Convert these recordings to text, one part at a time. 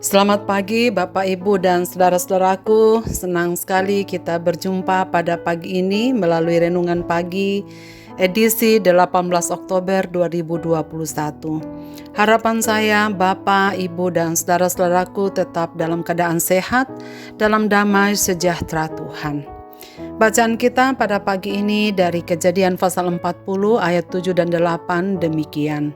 Selamat pagi Bapak Ibu dan saudara-saudaraku. Senang sekali kita berjumpa pada pagi ini melalui renungan pagi edisi 18 Oktober 2021. Harapan saya Bapak, Ibu dan saudara-saudaraku tetap dalam keadaan sehat, dalam damai sejahtera Tuhan. Bacaan kita pada pagi ini dari Kejadian pasal 40 ayat 7 dan 8 demikian.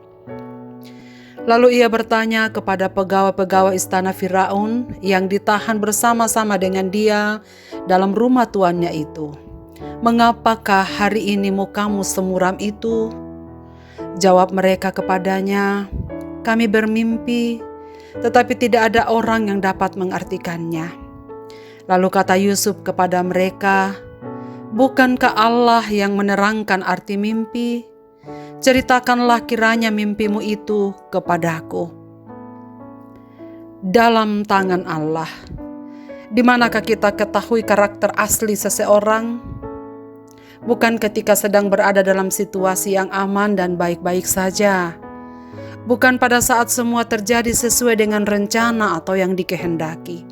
Lalu ia bertanya kepada pegawai-pegawai istana Firaun yang ditahan bersama-sama dengan dia dalam rumah tuannya itu, "Mengapakah hari ini mukamu semuram itu?" Jawab mereka kepadanya, "Kami bermimpi, tetapi tidak ada orang yang dapat mengartikannya." Lalu kata Yusuf kepada mereka, "Bukankah Allah yang menerangkan arti mimpi? Ceritakanlah kiranya mimpimu itu kepadaku." Dalam tangan Allah. Di manakah kita ketahui karakter asli seseorang? Bukan ketika sedang berada dalam situasi yang aman dan baik-baik saja. Bukan pada saat semua terjadi sesuai dengan rencana atau yang dikehendaki.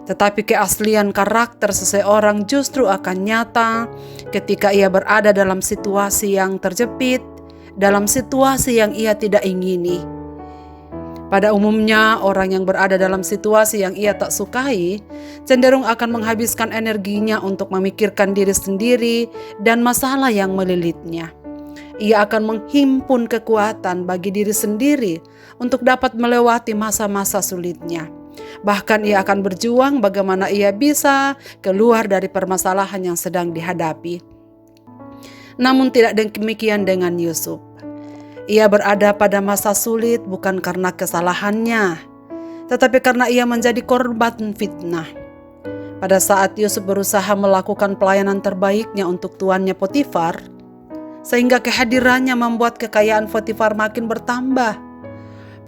Tetapi keaslian karakter seseorang justru akan nyata ketika ia berada dalam situasi yang terjepit, dalam situasi yang ia tidak ingini. Pada umumnya, orang yang berada dalam situasi yang ia tak sukai cenderung akan menghabiskan energinya untuk memikirkan diri sendiri dan masalah yang melilitnya. Ia akan menghimpun kekuatan bagi diri sendiri untuk dapat melewati masa-masa sulitnya. Bahkan ia akan berjuang bagaimana ia bisa keluar dari permasalahan yang sedang dihadapi. Namun tidak demikian dengan Yusuf. Ia berada pada masa sulit bukan karena kesalahannya, tetapi karena ia menjadi korban fitnah. Pada saat Yusuf berusaha melakukan pelayanan terbaiknya untuk tuannya Potifar, sehingga kehadirannya membuat kekayaan Potifar makin bertambah.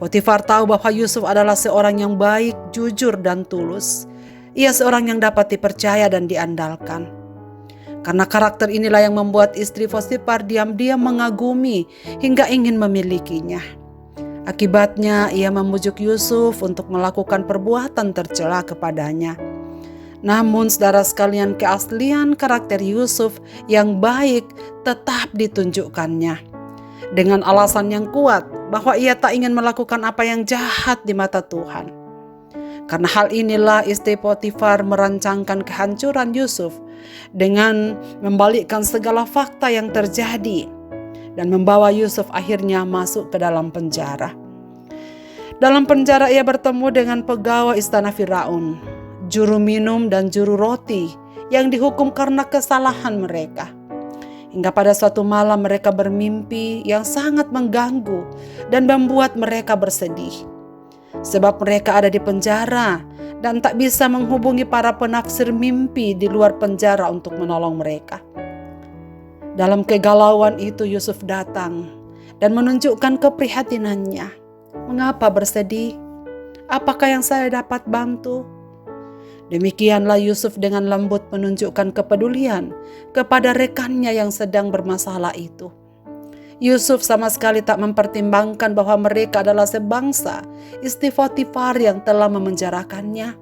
Potifar tahu bahwa Yusuf adalah seorang yang baik, jujur, dan tulus. Ia seorang yang dapat dipercaya dan diandalkan. Karena karakter inilah yang membuat istri Potifar diam-diam mengagumi hingga ingin memilikinya. Akibatnya ia membujuk Yusuf untuk melakukan perbuatan tercela kepadanya. Namun saudara sekalian, keaslian karakter Yusuf yang baik tetap ditunjukkannya. Dengan alasan yang kuat bahwa ia tak ingin melakukan apa yang jahat di mata Tuhan. Karena hal inilah istri Potifar merancangkan kehancuran Yusuf dengan membalikkan segala fakta yang terjadi dan membawa Yusuf akhirnya masuk ke dalam penjara. Dalam penjara ia bertemu dengan pegawai istana Firaun, juru minum dan juru roti yang dihukum karena kesalahan mereka. Hingga pada suatu malam mereka bermimpi yang sangat mengganggu dan membuat mereka bersedih. Sebab mereka ada di penjara dan tak bisa menghubungi para penafsir mimpi di luar penjara untuk menolong mereka. Dalam kegalauan itu Yusuf datang dan menunjukkan keprihatinannya. "Mengapa bersedih? Apakah yang saya dapat bantu?" Demikianlah Yusuf dengan lembut menunjukkan kepedulian kepada rekannya yang sedang bermasalah itu. Yusuf sama sekali tak mempertimbangkan bahwa mereka adalah sebangsa istri Potifar yang telah memenjarakannya.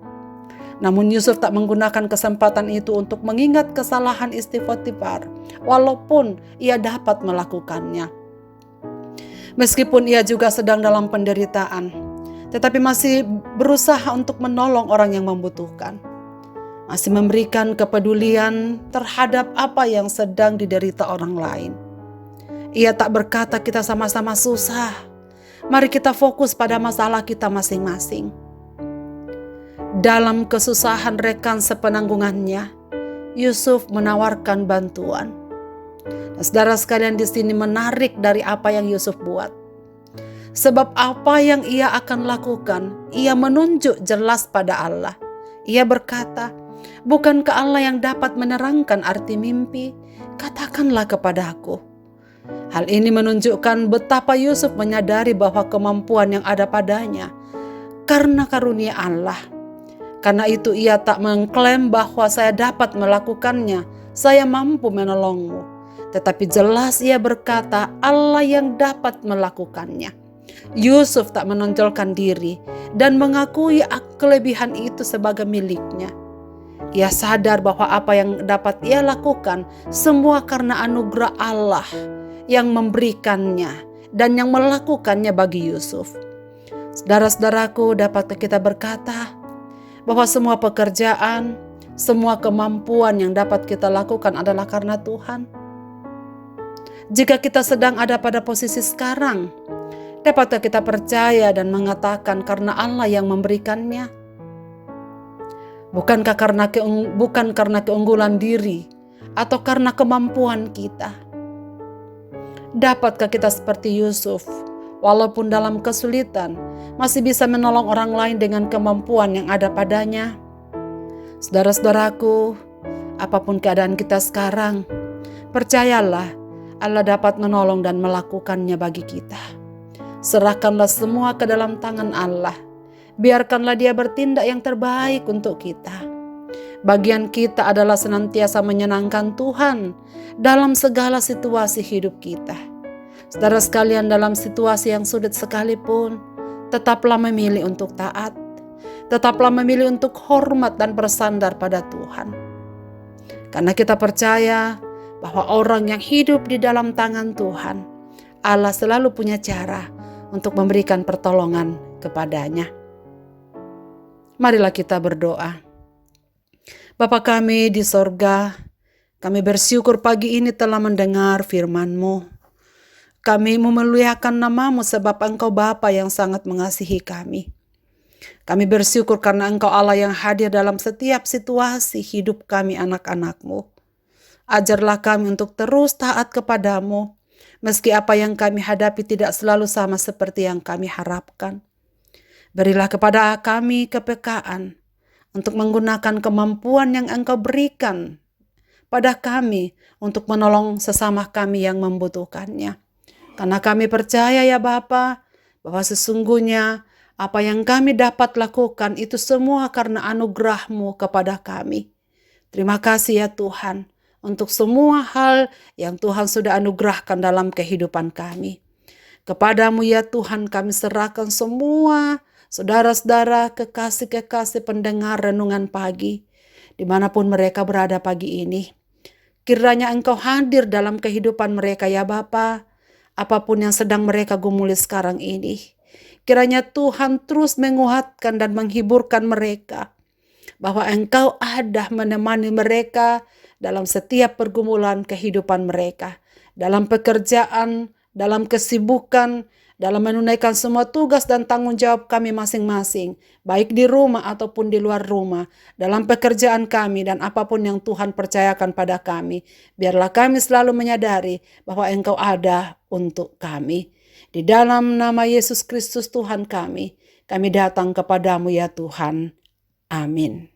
Namun Yusuf tak menggunakan kesempatan itu untuk mengingat kesalahan istri Potifar, walaupun ia dapat melakukannya. Meskipun ia juga sedang dalam penderitaan, tetapi masih berusaha untuk menolong orang yang membutuhkan. Masih memberikan kepedulian terhadap apa yang sedang diderita orang lain. Ia tak berkata kita sama-sama susah. Mari kita fokus pada masalah kita masing-masing. Dalam kesusahan rekan sepenanggungannya, Yusuf menawarkan bantuan. Dan saudara sekalian di sini menarik dari apa yang Yusuf buat. Sebab apa yang ia akan lakukan, ia menunjuk jelas pada Allah. Ia berkata, "Bukankah Allah yang dapat menerangkan arti mimpi? Katakanlah kepadaku." Hal ini menunjukkan betapa Yusuf menyadari bahwa kemampuan yang ada padanya karena karunia Allah. Karena itu ia tak mengklaim bahwa saya dapat melakukannya, saya mampu menolongmu. Tetapi jelas ia berkata Allah yang dapat melakukannya. Yusuf tak menonjolkan diri dan mengakui kelebihan itu sebagai miliknya. Ia sadar bahwa apa yang dapat ia lakukan semua karena anugerah Allah yang memberikannya dan yang melakukannya bagi Yusuf. Saudara-saudaraku, dapatkah kita berkata bahwa semua pekerjaan, semua kemampuan yang dapat kita lakukan adalah karena Tuhan? Jika kita sedang ada pada posisi sekarang, dapatkah kita percaya dan mengatakan karena Allah yang memberikannya? Bukan karena keunggulan diri atau karena kemampuan kita. Dapatkah kita seperti Yusuf, walaupun dalam kesulitan, masih bisa menolong orang lain dengan kemampuan yang ada padanya? Saudara-saudaraku, apapun keadaan kita sekarang, percayalah Allah dapat menolong dan melakukannya bagi kita. Serahkanlah semua ke dalam tangan Allah. Biarkanlah Dia bertindak yang terbaik untuk kita. Bagian kita adalah senantiasa menyenangkan Tuhan dalam segala situasi hidup kita. Saudara sekalian, dalam situasi yang sulit sekalipun, tetaplah memilih untuk taat. Tetaplah memilih untuk hormat dan bersandar pada Tuhan. Karena kita percaya bahwa orang yang hidup di dalam tangan Tuhan, Allah selalu punya cara untuk memberikan pertolongan kepadanya. Marilah kita berdoa. Bapa kami di sorga, kami bersyukur pagi ini telah mendengar firman-Mu. Kami memuliakan nama-Mu sebab Engkau Bapa yang sangat mengasihi kami. Kami bersyukur karena Engkau Allah yang hadir dalam setiap situasi hidup kami anak-anak-Mu. Ajarlah kami untuk terus taat kepadamu, meski apa yang kami hadapi tidak selalu sama seperti yang kami harapkan. Berilah kepada kami kepekaan untuk menggunakan kemampuan yang Engkau berikan pada kami untuk menolong sesama kami yang membutuhkannya. Karena kami percaya ya Bapa, bahwa sesungguhnya apa yang kami dapat lakukan itu semua karena anugerah-Mu kepada kami. Terima kasih ya Tuhan untuk semua hal yang Tuhan sudah anugerahkan dalam kehidupan kami. Kepadamu ya Tuhan kami serahkan semua saudara-saudara, kekasih-kekasih pendengar renungan pagi, dimanapun mereka berada pagi ini. Kiranya Engkau hadir dalam kehidupan mereka ya Bapa, apapun yang sedang mereka gumuli sekarang ini. Kiranya Tuhan terus menguatkan dan menghiburkan mereka, bahwa Engkau ada menemani mereka dalam setiap pergumulan kehidupan mereka, dalam pekerjaan, dalam kesibukan, dalam menunaikan semua tugas dan tanggung jawab kami masing-masing, baik di rumah ataupun di luar rumah, dalam pekerjaan kami dan apapun yang Tuhan percayakan pada kami. Biarlah kami selalu menyadari bahwa Engkau ada untuk kami. Di dalam nama Yesus Kristus Tuhan kami datang kepadamu ya Tuhan. Amin.